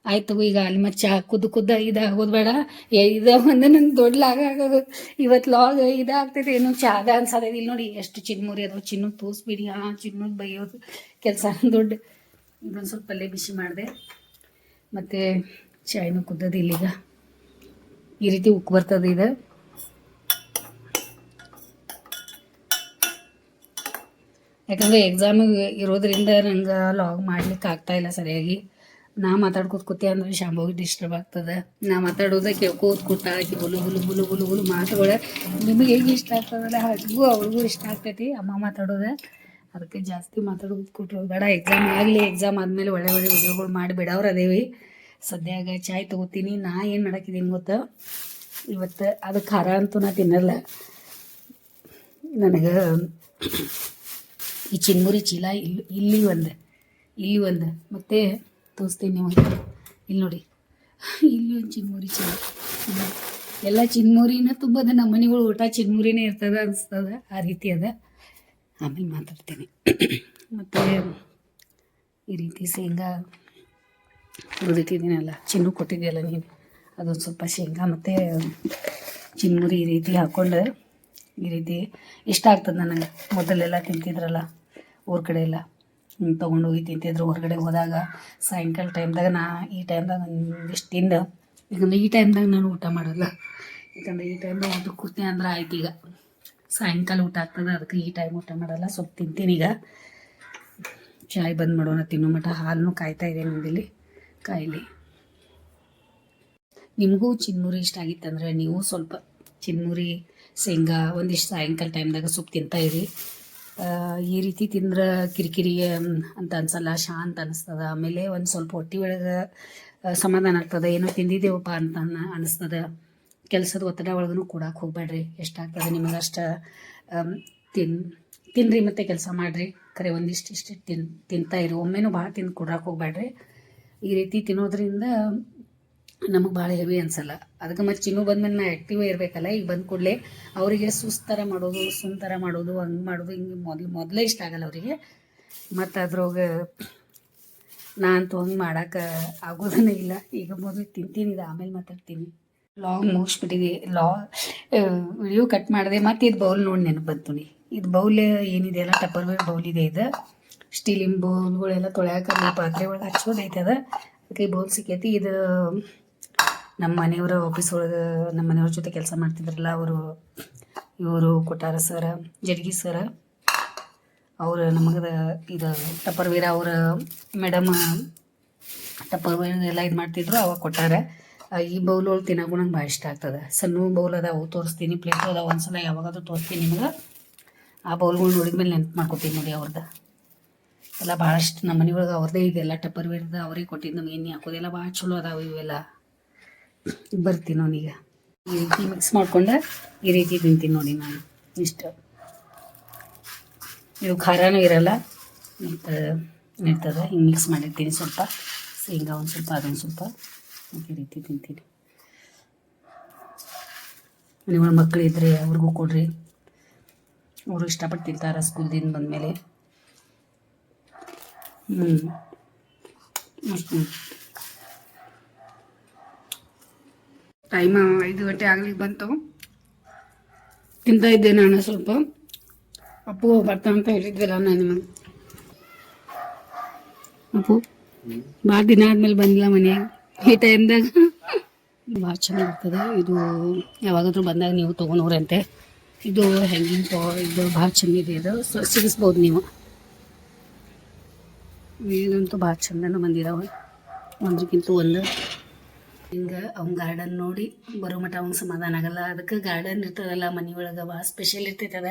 S2: ಆಯ್ತು ಈಗ ಅಲ್ಲಿ ಮತ್ತೆ ಚಹಾ ಕುದ್ದು ಇದಾಗೋದು ಬೇಡ. ಒಂದು ನನ್ನ ದೊಡ್ಡ ಲಾಗ ಆಗೋದು ಇವತ್ತು ಲಾಗ್ ಇದಾಗ್ತೈತೆ ಏನೋ ಚಹಾದ ಅನ್ಸೋದೈತಿ. ಇಲ್ಲಿ ನೋಡಿ ಎಷ್ಟು ಚಿನ್ಮುರಿ ಅದಾವ. ಚಿನ್ನು ತೋರಿಸ್ಬಿಡಿ. ಚಿನ್ನದ ಬೈಯೋದು ಕೆಲಸ ದೊಡ್ಡ. ಇದೊಂದು ಸ್ವಲ್ಪ ಪಲ್ಯ ಬಿಸಿ ಮಾಡಿದೆ, ಮತ್ತು ಚಾಯ್ನು ಕುದ್ದದು ಇಲ್ಲಿಗ. ಈ ರೀತಿ ಉಕ್ಕು ಬರ್ತದೆ ಇದು. ಯಾಕಂದರೆ ಎಕ್ಸಾಮ್ ಇರೋದ್ರಿಂದ ನಂಗೆ ಲಾಗ್ ಮಾಡ್ಲಿಕ್ಕೆ ಆಗ್ತಾಯಿಲ್ಲ ಸರಿಯಾಗಿ. ನಾ ಮಾತಾಡ್ಕೋತ ಕೂತೆ ಅಂದ್ರೆ ಶಾಂಭವಿಗೆ ಡಿಸ್ಟರ್ಬ್ ಆಗ್ತದೆ. ನಾ ಮಾತಾಡೋದ ಕೇಳ್ಕೋತ ಕೂತ ಆಕಿ ಬುಲು ಬುಲು ಬುಲು ಬುಲು ಬುಲು ಮಾತುಗಳು ನಿಮಗೆ ಹೇಗೆ ಇಷ್ಟ ಆಗ್ತದಲ್ಲ ಹಾಗೂ ಅವಳಿಗೂ ಇಷ್ಟ ಆಗ್ತೈತಿ ಅಮ್ಮ ಮಾತಾಡೋದು. ಅದಕ್ಕೆ ಜಾಸ್ತಿ ಮಾತಾಡೋದು ಕೊಟ್ಟರು ಬೇಡ. ಎಕ್ಸಾಮ್ ಆಗಲಿ, ಎಕ್ಸಾಮ್ ಆದಮೇಲೆ ಒಳ್ಳೆ ಒಳ್ಳೆ ವಿಡಿಯೋಗಳು ಮಾಡಿ ಬಿಡೋರು ಅದೇವಿ. ಸದ್ಯಾಗ ಚಾಯ್ ತೊಗೋತೀನಿ. ನಾ ಏನು ಮಾಡಾಕಿದ್ದೀನಿ ಗೊತ್ತಾ, ಇವತ್ತು ಅದು ಖಾರ ಅಂತೂ ನಾ ತಿನ್ನಲ್ಲ. ನನಗೆ ಈ ಚಿನ್ಮುರಿ ಚೀಲ ಇಲ್ಲಿ ಒಂದು ಮತ್ತು ತೋರಿಸ್ತೀನಿ ನಿಮಗೆ. ಇಲ್ಲಿ ನೋಡಿ, ಇಲ್ಲಿ ಒಂದು ಚಿನ್ಮುರಿ ಚೀಲ. ಎಲ್ಲ ಚಿನ್ಮುರಿನ ತುಂಬದ ನಮ್ಮ ಮನೆಗಳು ಊಟ ಚಿನ್ಮುರಿನೇ ಇರ್ತದೆ ಅನಿಸ್ತದೆ, ಆ ರೀತಿ ಅದ. ಆಮೇಲೆ ಮಾತಾಡ್ತೀನಿ. ಮತ್ತು ಈ ರೀತಿ ಶೇಂಗಾ ಹುರಿದಿಟ್ಟಿದ್ದೀನಲ್ಲ, ಚಿನ್ನು ಕೊಟ್ಟಿದೆಯಲ್ಲ ನೀನು, ಅದೊಂದು ಸ್ವಲ್ಪ ಶೇಂಗಾ ಮತ್ತು ಚಿನ್ಮುರಿ ಈ ರೀತಿ ಹಾಕ್ಕೊಂಡು ಈ ರೀತಿ ಇಷ್ಟ ಆಗ್ತದೆ ನನಗೆ. ಮೊದಲೆಲ್ಲ ತಿಂತಿದ್ರಲ್ಲ ಊರ ಕಡೆ ಎಲ್ಲ ತೊಗೊಂಡು ಹೋಗಿ ತಿಂತಿದ್ರು. ಹೊರಗಡೆ ಹೋದಾಗ ಸಾಯಂಕಾಲ ಟೈಮ್ದಾಗ ಈ ಟೈಮ್ದಾಗ ಒಂದಿಷ್ಟು ತಿಂದು, ಯಾಕಂದರೆ ಈ ಟೈಮ್ದಾಗ ನಾನು ಊಟ ಮಾಡೋಲ್ಲ. ಯಾಕಂದರೆ ಈ ಟೈಮ್ದಾಗ ಊಟ ಕೂತೀನಿ ಅಂದ್ರೆ ಆಯ್ತು. ಈಗ ಸಾಯಂಕಾಲ ಊಟ ಆಗ್ತದೆ, ಅದಕ್ಕೆ ಈ ಟೈಮ್ ಊಟ ಮಾಡೋಲ್ಲ. ಸ್ವಲ್ಪ ತಿಂತೀನಿ. ಈಗ ಚಾಯ್ ಬಂದ್ ಮಾಡೋಣ, ತಿನ್ನೋ ಮಟ್ಟ. ಹಾಲನ್ನು ಕಾಯ್ತಾ ಇದೆ ನಮ್ಮದಿಲ್ಲಿ, ಕಾಯಿಲಿ. ನಿಮಗೂ ಚಿನ್ಮುರಿ ಇಷ್ಟ ಆಗಿತ್ತಂದರೆ ನೀವು ಸ್ವಲ್ಪ ಚಿನ್ಮುರಿ ಶೇಂಗಾ ಒಂದಿಷ್ಟು ಸಾಯಂಕಾಲ ಟೈಮ್ದಾಗ ಸೊಪ್ಪು ತಿಂತಾಯಿರಿ. ಈ ರೀತಿ ತಿಂದ್ರೆ ಕಿರಿಕಿರಿ ಅಂತ ಅನ್ಸಲ್ಲ, ಶಾಂತ ಅನಿಸ್ತದೆ. ಆಮೇಲೆ ಒಂದು ಸ್ವಲ್ಪ ಹೊಟ್ಟೆ ಒಳಗೆ ಸಮಾಧಾನ ಆಗ್ತದೆ. ಏನೋ ತಿಂದಿದ್ದೇವಪ್ಪ ಅಂತ ಅನಿಸ್ತದೆ. ಕೆಲಸದ ಒತ್ತಡ ಒಳಗೂ ಕೂಡಕ್ಕೆ ಹೋಗ್ಬೇಡ್ರಿ. ಎಷ್ಟಾಗ್ತದೆ ನಿಮಗೆ ಅಷ್ಟು ತಿನ್ನಿರಿ ಮತ್ತು ಕೆಲಸ ಮಾಡಿರಿ. ಖರೆ ಒಂದಿಷ್ಟು ತಿಂತಾಯಿರಿ. ಒಮ್ಮೆನೂ ಭಾಳ ತಿಂದು ಕೂಡಕ್ಕೆ ಹೋಗ್ಬೇಡ್ರಿ. ಈ ರೀತಿ ತಿನ್ನೋದ್ರಿಂದ ನಮಗೆ ಭಾಳ ಹೆವಿ ಅನಿಸಲ್ಲ. ಅದಕ್ಕೆ ಮತ್ತು ಚಿನ್ನು ಬಂದಮೇಲೆ ನಾ ಆ್ಯಕ್ಟಿವ್ ಇರಬೇಕಲ್ಲ. ಈಗ ಬಂದ ಕೂಡಲೇ ಅವರಿಗೆ ಸುಸ್ತರ ಮಾಡೋದು, ಸುಂತರ ಮಾಡೋದು, ಹಂಗೆ ಮಾಡೋದು, ಹಿಂಗೆ ಮೊದಲೇ ಇಷ್ಟ ಆಗಲ್ಲ ಅವರಿಗೆ. ಮತ್ತು ಅದ್ರೊಳಗೆ ನಾ ಅಂತೂ ಹಂಗೆ ಮಾಡೋಕೆ ಆಗೋದನ್ನೇ ಇಲ್ಲ. ಈಗ ಮೊದಲು ತಿಂತೀನಿ, ಇದು ಆಮೇಲೆ ಮಾತಾಡ್ತೀನಿ. ಲಾಗ್ ಮುಗಿಸ್ಬಿಟ್ಟಿದೆ. ವಿಡಿಯೋ ಕಟ್ ಮಾಡಿದೆ. ಮತ್ತು ಇದು ಬೌಲ್ ನೋಡಿ ನೆನಪು ಬಂತು ನೀ. ಇದು ಬೌಲ್ ಏನಿದೆಯಲ್ಲ, ಟಪ್ಪರ್ವೇರ್ ಬೌಲ್ ಇದೆ. ಇದು ಸ್ಟೀಲಿನ ಬೌಲ್ಗಳೆಲ್ಲ ತೊಳ್ಯಾಕೆ ಪಾತ್ರೆ ಒಳಗೆ ಹಚ್ಚೋದೈತೆ. ಅದಕ್ಕೆ ಬೌಲ್ ಸಿಕ್ಕೈತಿ. ಇದು ನಮ್ಮ ಮನೆಯವರ ಆಫೀಸ್ ಒಳಗೆ ನಮ್ಮ ಮನೆಯವ್ರ ಜೊತೆ ಕೆಲಸ ಮಾಡ್ತಿದ್ರಲ್ಲ ಇವರು ಕೊಟ್ಟಾರ ಸರ, ಜಡ್ಗಿ ಸರ. ಅವರು ನಮಗೆ ಇದು ಟಪ್ಪರ್ವೇರ್, ಅವರ ಮೇಡಮ್ ಟಪ್ಪರ್ವೇರ್ ಎಲ್ಲ ಇದು ಮಾಡ್ತಿದ್ರು, ಅವಾಗ ಕೊಟ್ಟಾರ. ಈ ಬೌಲ್ ಒಳಗೆ ತಿನ್ನೋಕು ನಂಗೆ ಭಾಳ ಇಷ್ಟ ಆಗ್ತದೆ. ಸಣ್ಣ ಬೌಲ್ ಅದಾವು, ತೋರಿಸ್ತೀನಿ. ಪ್ಲೇಟು ಅದಾವ, ಒಂದ್ಸಲ ಯಾವಾಗಾದ್ರೂ ತೋರಿಸ್ತೀನಿ ನಿಮ್ಗೆ. ಆ ಬೌಲ್ಗಳು ನೋಡಿದ್ಮೇಲೆ ನೆನ್ಪು ಮಾಡ್ಕೊತೀನಿ ನೋಡಿ ಅವ್ರದ್ದು ಎಲ್ಲ. ಭಾಳಷ್ಟು ನಮ್ಮ ಮನೆ ಒಳಗೆ ಅವ್ರದ್ದೇ ಇದೆಲ್ಲ ಟಪ್ಪರ್ವೇರ್ದು, ಅವ್ರಿಗೆ ಕೊಟ್ಟಿದ್ದು. ನಮ್ಗೆ ಎಣ್ಣೆ ಹಾಕೋದೆಲ್ಲ ಭಾಳ ಚಲೋ ಅದಾವೆ ಇವೆಲ್ಲ. ಬರ್ತೀನಿ ಅವನೀಗ. ಈ ರೀತಿ ಮಿಕ್ಸ್ ಮಾಡ್ಕೊಂಡು ಈ ರೀತಿ ತಿಂತೀನಿ ನೋಡಿ ನಾನು. ಇಷ್ಟು ಇವು ಖಾರನೂ ಇರಲ್ಲ ಮತ್ತು ಇರ್ತದೆ. ಹಿಂಗೆ ಮಿಕ್ಸ್ ಮಾಡಿರ್ತೀನಿ. ಸ್ವಲ್ಪ ಶೇಂಗಾ ಒಂದು ಸ್ವಲ್ಪ, ಅದೊಂದು ಸ್ವಲ್ಪ, ಈ ರೀತಿ ತಿಂತೀನಿ. ಮನೆಯೊಳಗೆ ಮಕ್ಕಳು ಇದ್ದರೆ ಅವ್ರಿಗೂ ಕೊಡ್ರಿ, ಅವರು ಇಷ್ಟಪಟ್ಟು ತಿಂತಾರೆ ಸ್ಕೂಲ್ದಿಂದ ಬಂದಮೇಲೆ. ಅಷ್ಟು ಟೈಮ್ 5 ಗಂಟೆ ಆಗ್ಲಿಕ್ಕೆ ಬಂತು. ತಿಂತಾ ಇದ್ದೆ ನಾನು ಸ್ವಲ್ಪ. ಅಪ್ಪು ಬರ್ತಾ ಅಂತ ಹೇಳಿದ್ವಲ್ಲ ನಾನು ನಿಮಗೆ. ಅಪ್ಪು ಭಾಳ ದಿನ ಆದಮೇಲೆ ಬಂದಿಲ್ಲ ಮನೆಯಾಗ. ಈ ಟೈಮ್ದಾಗ ಭಾಳ ಚೆನ್ನಾಗಿರ್ತದೆ. ಇದು ಯಾವಾಗಾದ್ರೂ ಬಂದಾಗ ನೀವು ತೊಗೊಂಡವ್ರಂತೆ. ಇದು ಹ್ಯಾಂಗಿಂಗ್ ಇದು ಭಾಳ ಚೆಂದಿದೆ. ಇದು ಸಿಗಿಸ್ಬೋದು ನೀವು. ಇದಂತೂ ಭಾಳ ಚಂದನೂ ಬಂದಿದ್ದಾವೆ, ಒಂದಕ್ಕಿಂತ ಒಂದು. ಹಿಂಗೆ ಅವ್ನ ಗಾರ್ಡನ್ ನೋಡಿ ಬರೋ ಮಟ್ಟ ಅವ್ನು ಸಮಾಧಾನ ಆಗಲ್ಲ. ಅದಕ್ಕೆ ಗಾರ್ಡನ್ ಇರ್ತದಲ್ಲ ಮನೆಯೊಳಗೆ ಭಾಳ ಸ್ಪೆಷಲ್ ಇರ್ತೈತದ.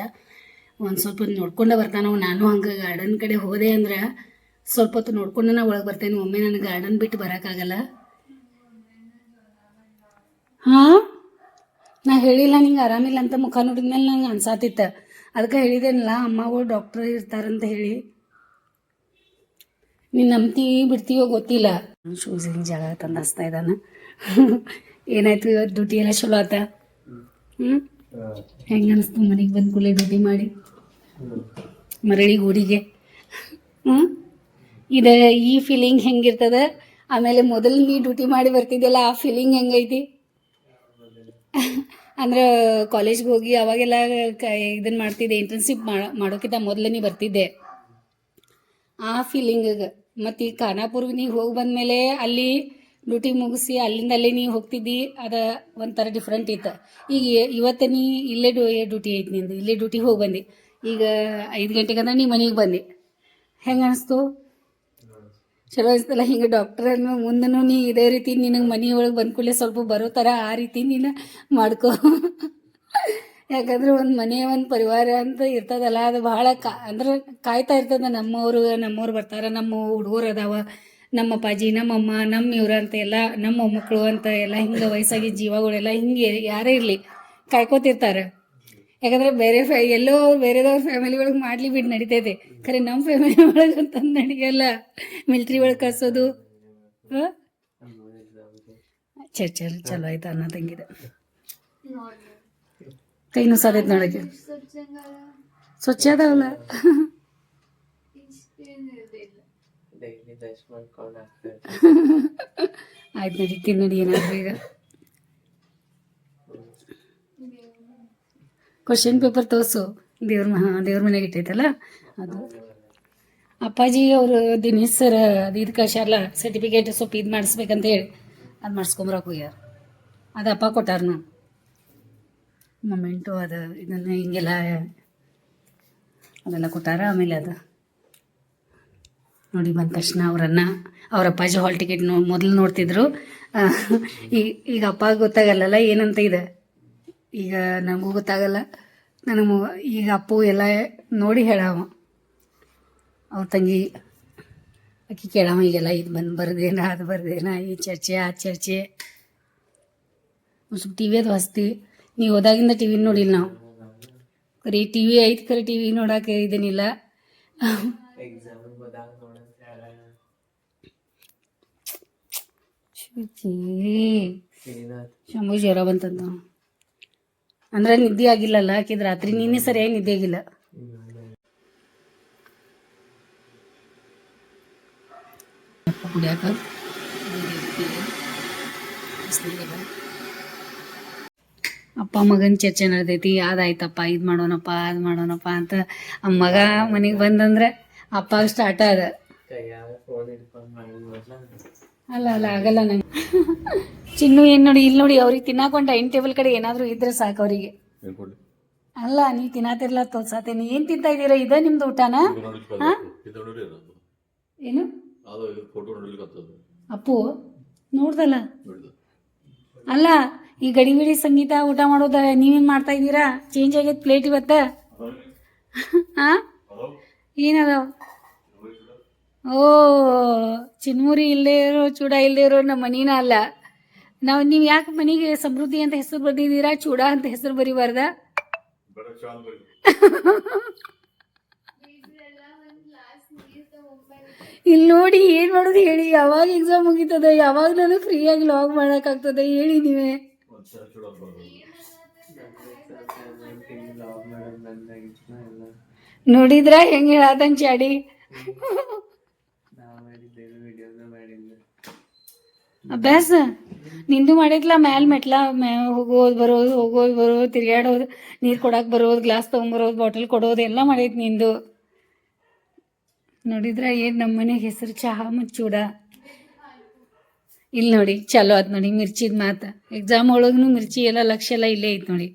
S2: ಒಂದು ಸ್ವಲ್ಪ ಹೊತ್ತು ನೋಡ್ಕೊಂಡೆ ಬರ್ತಾನೆ. ನಾನು ಹಂಗೆ ಗಾರ್ಡನ್ ಕಡೆ ಹೋದೆ ಅಂದ್ರೆ ಸ್ವಲ್ಪ ಹೊತ್ತು ನೋಡ್ಕೊಂಡು ನಾ ಒಳಗೆ ಬರ್ತೇನೆ. ಒಮ್ಮೆ ನನಗೆ ಗಾರ್ಡನ್ ಬಿಟ್ಟು ಬರೋಕ್ಕಾಗಲ್ಲ. ಹಾಂ, ನಾ ಹೇಳಿಲ್ಲ ನಿಂಗೆ ಆರಾಮಿಲ್ಲ ಅಂತ. ಮುಖ ನೋಡಿದ್ಮೇಲೆ ನಂಗೆ ಅನ್ಸಾತಿತ್ತು. ಅದಕ್ಕೆ ಹೇಳಿದೇನಲ್ಲ, ಅಮ್ಮಗಳು ಡಾಕ್ಟ್ರ್ ಇರ್ತಾರಂತ ಹೇಳಿ. ನೀನು ನಂಬ್ತೀವಿ ಬಿಡ್ತೀವೋ ಗೊತ್ತಿಲ್ಲ. ಶೂಸಿಗೆ ಜಾಗ ತಂದು ಹಚ್ತಾ ಇದ್ದಾನೆ. ಏನಾಯ್ತು ಇವತ್ತು ಡ್ಯೂಟಿ ಎಲ್ಲ ಚಲೋ ಆತ? ಹೆಂಗೆ ಅನಿಸ್ತು ಮನೆಗೆ ಬಂದು ಕೂಡಲೇ ಡ್ಯೂಟಿ ಮಾಡಿ ಮರಳಿ ಊರಿಗೆ? ಇದು ಈ ಫೀಲಿಂಗ್ ಹೆಂಗಿರ್ತದೆ? ಆಮೇಲೆ ಮೊದಲು ನೀ ಡ್ಯೂಟಿ ಮಾಡಿ ಬರ್ತಿದ್ದೆಲ್ಲ ಆ ಫೀಲಿಂಗ್ ಹೆಂಗೈತಿ? ಅಂದ್ರೆ ಕಾಲೇಜ್ಗೆ ಹೋಗಿ ಅವಾಗೆಲ್ಲ ಇದನ್ನು ಮಾಡ್ತಿದ್ದೆ, ಇಂಟರ್ನ್ಶಿಪ್ ಮಾಡೋಕ್ಕಿಂತ ಮೊದಲೇ ನೀ ಬರ್ತಿದ್ದೆ ಆ ಫೀಲಿಂಗಿಗೆ. ಮತ್ತು ಈ ಖಾನಾಪುರ್ಗೆ ನೀವು ಹೋಗಿ ಬಂದಮೇಲೆ ಅಲ್ಲಿ ಡ್ಯೂಟಿ ಮುಗಿಸಿ ಅಲ್ಲಿಂದ ನೀವು ಹೋಗ್ತಿದ್ದಿ, ಅದು ಒಂಥರ ಡಿಫ್ರೆಂಟ್ ಇತ್ತು. ಈಗ ಇವತ್ತು ನೀ ಇಲ್ಲೇ ಡ್ಯೂಟಿ ಐತಿ ನಿಂದು, ಇಲ್ಲೇ ಡ್ಯೂಟಿಗೆ ಹೋಗಿ ಬಂದು. ಈಗ 5 ಗಂಟೆಗೆ ಅಂದ್ರೆ ನೀ ಮನೆಗೆ ಬಂದು ಹೆಂಗೆ ಅನಿಸ್ತು? ಚಲೋ ಅನಿಸ್ತಲ್ಲ ಹಿಂಗೆ ಡಾಕ್ಟರ್ ಅನ್ನೋ ಮುಂದೂ ನೀ ಇದೇ ರೀತಿ ನಿನಗೆ ಮನೆ ಒಳಗೆ ಬಂದ ಕೂಡಲೇ ಸ್ವಲ್ಪ ಬರೋ ಥರ ಆ ರೀತಿ ನೀನು ಮಾಡ್ಕೊ. ಯಾಕಂದ್ರೆ ಒಂದು ಮನೆ ಒಂದು ಪರಿವಾರ ಅಂತ ಇರ್ತದಲ್ಲ, ಅದು ಭಾಳ ಅಂದ್ರೆ ಕಾಯ್ತಾ ಇರ್ತದೆ. ನಮ್ಮವ್ರು ಬರ್ತಾರೆ, ನಮ್ಮ ಹುಡುಗರು ಅದಾವ, ನಮ್ಮ ಅಪ್ಪಾಜಿ, ನಮ್ಮಮ್ಮ, ನಮ್ಮ ಇವ್ರು ಅಂತ ಎಲ್ಲ, ನಮ್ಮ ಮೊಮ್ಮಕ್ಕಳು ಅಂತ ಎಲ್ಲ ಹಿಂಗೆ ವಯಸ್ಸಾಗಿ ಜೀವಗಳೆಲ್ಲ ಹಿಂಗೆ ಯಾರೇ ಇರಲಿ ಕಾಯ್ಕೋತಿರ್ತಾರೆ. ಯಾಕಂದ್ರೆ ಎಲ್ಲೋ ಬೇರೆದವ್ರ ಫ್ಯಾಮಿಲಿ ಒಳಗೆ ಮಾಡ್ಲಿ ಬಿಟ್ಟು ನಡಿತೈತೆ, ಖರೆ ನಮ್ಮ ಫ್ಯಾಮಿಲಿ ಒಳಗೆ ಅಂತಂದು ನಡೆಯಲ್ಲ. ಮಿಲ್ಟ್ರಿ ಒಳಗೆ ಕಳ್ಸೋದು ಚಲೋ ಆಯ್ತು ಅನ್ನ ತಂಗಿದೆ. ಕೈನೂ ಸಾದೈತೆ ನೋಡಕ್ಕೆ, ಸ್ವಚ್ಛ ಅದಾವಲ್ಲ. ಆಯ್ತು ನಡೀತೀನಿ ನಡಿ, ಏನಾದ್ರು ಈಗ ಕ್ವಶನ್ ಪೇಪರ್ ತೋರಿಸು. ದೇವ್ರ ಮನೆಗೆ ಇಟ್ಟೈತಲ್ಲ ಅದು. ಅಪ್ಪಾಜಿ ಅವರು ದಿನೇಶ್ ಸರ್ ಅದು ಇದು ಕಳ್ಸ್ಯಾರಲ್ಲ ಸರ್ಟಿಫಿಕೇಟ್, ಸ್ವಲ್ಪ ಇದು ಮಾಡಿಸ್ಬೇಕಂತ ಹೇಳಿ ಅದು ಮಾಡಿಸ್ಕೊಂಬರಕ್ಕೆ ಹೋಗ್ಯಾರ. ಅದು ಅಪ್ಪ ಕೊಟ್ಟಾರ ನಾವು ಮೊಮೆಂಟು, ಅದು ಇದನ್ನು ಹಿಂಗೆಲ್ಲ ಅದೆಲ್ಲ ಕೊಟ್ಟಾರ. ಆಮೇಲೆ ಅದು ನೋಡಿ ಬಂದ ತಕ್ಷಣ ಅವ್ರ ಅಪ್ಪಾಜಿ ಹಾಲ್ ಟಿಕೆಟ್ ಮೊದಲು ನೋಡ್ತಿದ್ರು. ಈಗ ಅಪ್ಪ ಗೊತ್ತಾಗಲ್ಲಲ್ಲ ಏನಂತ ಇದೆ, ಈಗ ನನಗೂ ಗೊತ್ತಾಗಲ್ಲ. ಈಗ ಅಪ್ಪು ಎಲ್ಲ ನೋಡಿ ಹೇಳವ, ಅವ್ರ ತಂಗಿ ಆಕಿ ಕೇಳವ ಈಗೆಲ್ಲ ಇದು ಬರ್ದೇನ ಅದು ಬರ್ದೇನ, ಈ ಚರ್ಚೆ ಆ ಚರ್ಚೆ. ಸ್ವಲ್ಪ ಟಿ ವಿ ಅದು ಹಸ್ತಿ. ನೀವು ಹೋದಾಗಿಂದ ಟಿ ವಿ ನೋಡಿಲ್ಲ ನಾವು. ಖರೆ ಟಿ ವಿ ಐತೆ, ಖರೆ ಟಿ ವಿ ನೋಡೋಕೆ ಇದೇನಿಲ್ಲ. ಶಂಭು ಜ್ವರ ಬಂತಂದ ಅಂದ್ರೆ ನಿದ್ದೆ ಆಗಿಲ್ಲಲ್ಲ ಆಕಿದ್ ರಾತ್ರಿ. ನಿನ್ನೆ ಸರಿಯಾಗಿ ನಿದ್ದೆ ಆಗಿಲ್ಲ. ಕುಡಿಯಾಕ ಅಪ್ಪ ಮಗನ ಚರ್ಚೆ ನಡೆದೈತಿ. ಅದಾಯ್ತಪ್ಪ, ಇದು ಮಾಡೋಣಪ್ಪ ಅದು ಮಾಡೋಣಪ್ಪ ಅಂತ. ಆ ಮಗ ಮನೆಗೆ ಬಂದಂದ್ರೆ ಅಪ್ಪ ಸ್ಟಾರ್ಟ್ ಅದ. ಅಲ್ಲ ಆಗಲ್ಲ ನಂಗೆ. ಚಿನ್ನು ಏನು ನೋಡಿ, ಇಲ್ಲಿ ನೋಡಿ, ಅವ್ರಿಗೆ ತಿನ್ನಾಕ ಒಂದು ಡೈನಿಂಗ್ ಟೇಬಲ್ ಕಡೆ ಏನಾದರೂ ಇದ್ರೆ ಸಾಕು ಅವರಿಗೆ. ಅಲ್ಲ ನೀವು ತಿನ್ನತಿರ್ಲ ತೋರ್ಸಾತೇನಿ. ಏನು ತಿಂತಾ ಇದ್ದೀರಾ? ಇದ ನಿಮ್ದು ಊಟನಾ? ಏನು ಅಪ್ಪು ನೋಡ್ದಲ್ಲ? ಅಲ್ಲ ಈ ಗಡಿಬಿಡಿ ಸಂಗೀತ ಊಟ ಮಾಡೋದ ನೀವೇನು ಮಾಡ್ತಾ ಇದ್ದೀರಾ? ಚೇಂಜ್ ಆಗೈತೆ ಪ್ಲೇಟ್ ಇವತ್ತ. ಹಾಂ ಏನದಾವ? ಓ ಚಿನ್ಮುರಿ ಇಲ್ಲದೆ ಇರೋ, ಚೂಡ ಇಲ್ಲದೆ ಇರೋ ನಮ್ಮ ಮನಿನ ಅಲ್ಲ. ನೀವು ಯಾಕೆ ಮನೆಗೆ ಸಮೃದ್ಧಿ ಅಂತ ಹೆಸರು ಬರ್ದಿದ್ದೀರಾ, ಚೂಡ ಅಂತ ಹೆಸರು ಬರಿಬಾರ್ದ? ಇಲ್ಲಿ ನೋಡಿ ಏನು ಮಾಡೋದು ಹೇಳಿ. ಯಾವಾಗ ಎಕ್ಸಾಮ್ ಮುಗೀತದ, ಯಾವಾಗ ನಾನು ಫ್ರೀಯಾಗಿ ಲಾಗ್ ಮಾಡೋಕ್ಕಾಗ್ತದೆ ಹೇಳಿ ನೀವೇ. ನೋಡಿದ್ರ ಹೆಂಗೆ ಹೇಳತನ್ ಚಾಡಿ. ಅಭ್ಯಾಸ ನಿಂದು ಮಾಡಿದ್ಲ, ಮ್ಯಾಲ್ ಮೆಟ್ಲ ಹೋಗೋದು ಬರೋದು ತಿರ್ಗಾಡೋದು, ನೀರು ಕೊಡಕ್ಕೆ ಬರೋದು, ಗ್ಲಾಸ್ ತೊಗೊಂಬರೋದು, ಬಾಟಲ್ ಕೊಡೋದು ಎಲ್ಲ ಮಾಡೈತಿ ನಿಂದು. ನೋಡಿದ್ರ ಏನು ನಮ್ಮ ಮನೆಗೆ ಹೆಸರು ಚಹಾ ಮತ್ತು ಚೂಡ. ಇಲ್ಲಿ ನೋಡಿ ಚಲೋ ಆಯ್ತು ನೋಡಿ ಮಿರ್ಚಿದ ಮಾತು. ಎಕ್ಸಾಮ್ ಒಳಗೂ ಮಿರ್ಚಿ ಎಲ್ಲ ಲಕ್ಷ ಎಲ್ಲ ಇಲ್ಲೇ ಐತೆ ನೋಡಿ.